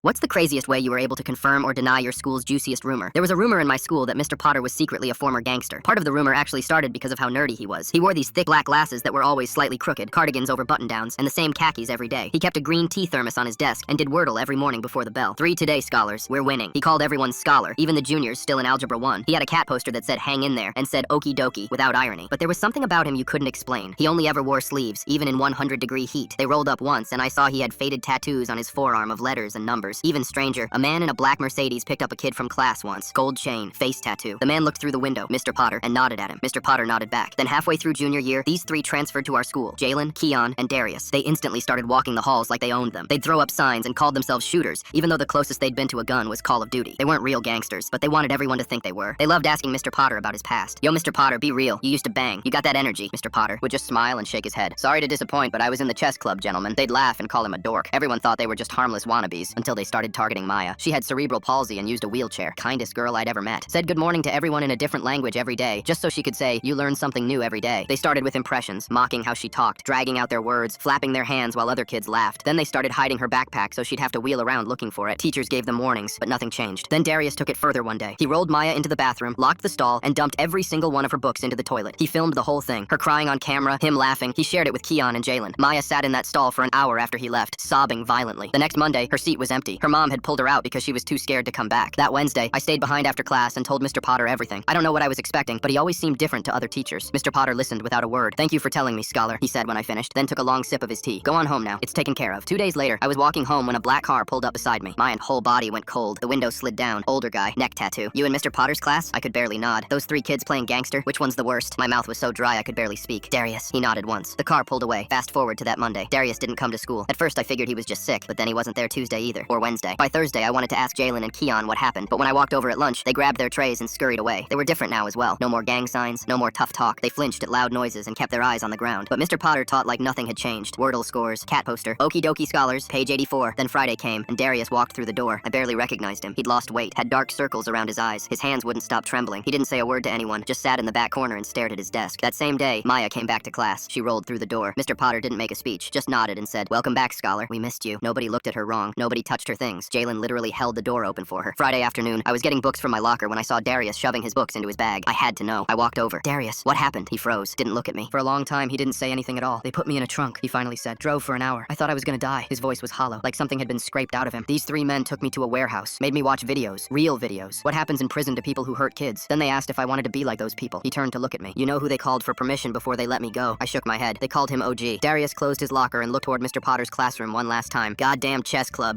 What's the craziest way you were able to confirm or deny your school's juiciest rumor? There was a rumor in my school that Mr. Potter was secretly a former gangster. Part of the rumor actually started because of how nerdy he was. He wore these thick black glasses that were always slightly crooked, cardigans over button-downs, and the same khakis every day. He kept a green tea thermos on his desk and did Wordle every morning before the bell. 3 today, scholars. We're winning. He called everyone scholar, even the juniors still in Algebra 1. He had a cat poster that said hang in there and said okie dokie without irony. But there was something about him you couldn't explain. He only ever wore sleeves, even in 100-degree heat. They rolled up once and I saw he had faded tattoos on his forearm of letters and numbers. Even stranger, a man in a black Mercedes picked up a kid from class once. Gold chain, face tattoo. The man looked through the window, Mr. Potter, and nodded at him. Mr. Potter nodded back. Then halfway through junior year, these 3 transferred to our school. Jalen, Keon, and Darius. They instantly started walking the halls like they owned them. They'd throw up signs and called themselves shooters, even though the closest they'd been to a gun was Call of Duty. They weren't real gangsters, but they wanted everyone to think they were. They loved asking Mr. Potter about his past. Yo, Mr. Potter, be real. You used to bang. You got that energy. Mr. Potter would just smile and shake his head. Sorry to disappoint, but I was in the chess club, gentlemen. They'd laugh and call him a dork. Everyone thought they were just harmless wannabes until they started targeting Maya. She had cerebral palsy and used a wheelchair. Kindest girl I'd ever met. Said good morning to everyone in a different language every day, just so she could say, you learn something new every day. They started with impressions, mocking how she talked, dragging out their words, flapping their hands while other kids laughed. Then they started hiding her backpack so she'd have to wheel around looking for it. Teachers gave them warnings, but nothing changed. Then Darius took it further one day. He rolled Maya into the bathroom, locked the stall, and dumped every single one of her books into the toilet. He filmed the whole thing. Her crying on camera, him laughing. He shared it with Keon and Jalen. Maya sat in that stall for an hour after he left, sobbing violently. The next Monday, her seat was empty. Her mom had pulled her out because she was too scared to come back. That Wednesday, I stayed behind after class and told Mr. Potter everything. I don't know what I was expecting, but he always seemed different to other teachers. Mr. Potter listened without a word. Thank you for telling me, scholar, he said when I finished, then took a long sip of his tea. Go on home now. It's taken care of. 2 days later, I was walking home when a black car pulled up beside me. My whole body went cold. The window slid down. Older guy, neck tattoo. You in Mr. Potter's class? I could barely nod. Those 3 kids playing gangster? Which one's the worst? My mouth was so dry I could barely speak. Darius. He nodded once. The car pulled away. Fast forward to that Monday. Darius didn't come to school. At first I figured he was just sick, but then he wasn't there Tuesday either. Or Wednesday. By Thursday, I wanted to ask Jalen and Keon what happened, but when I walked over at lunch, they grabbed their trays and scurried away. They were different now as well. No more gang signs, no more tough talk. They flinched at loud noises and kept their eyes on the ground. But Mr. Potter taught like nothing had changed. Wordle scores, cat poster, okie dokie scholars, page 84. Then Friday came, and Darius walked through the door. I barely recognized him. He'd lost weight, had dark circles around his eyes. His hands wouldn't stop trembling. He didn't say a word to anyone, just sat in the back corner and stared at his desk. That same day, Maya came back to class. She rolled through the door. Mr. Potter didn't make a speech, just nodded and said, welcome back, scholar. We missed you. Nobody looked at her wrong. Nobody touched her things. Jalen literally held the door open for her. Friday afternoon, I was getting books from my locker when I saw Darius shoving his books into his bag. I had to know. I walked over. Darius, what happened? He froze. Didn't look at me. For a long time, he didn't say anything at all. They put me in a trunk, he finally said. Drove for an hour. I thought I was gonna die. His voice was hollow, like something had been scraped out of him. These 3 men took me to a warehouse, made me watch videos, real videos. What happens in prison to people who hurt kids? Then they asked if I wanted to be like those people. He turned to look at me. You know who they called for permission before they let me go? I shook my head. They called him OG. Darius closed his locker and looked toward Mr. Potter's classroom one last time. Goddamn chess club.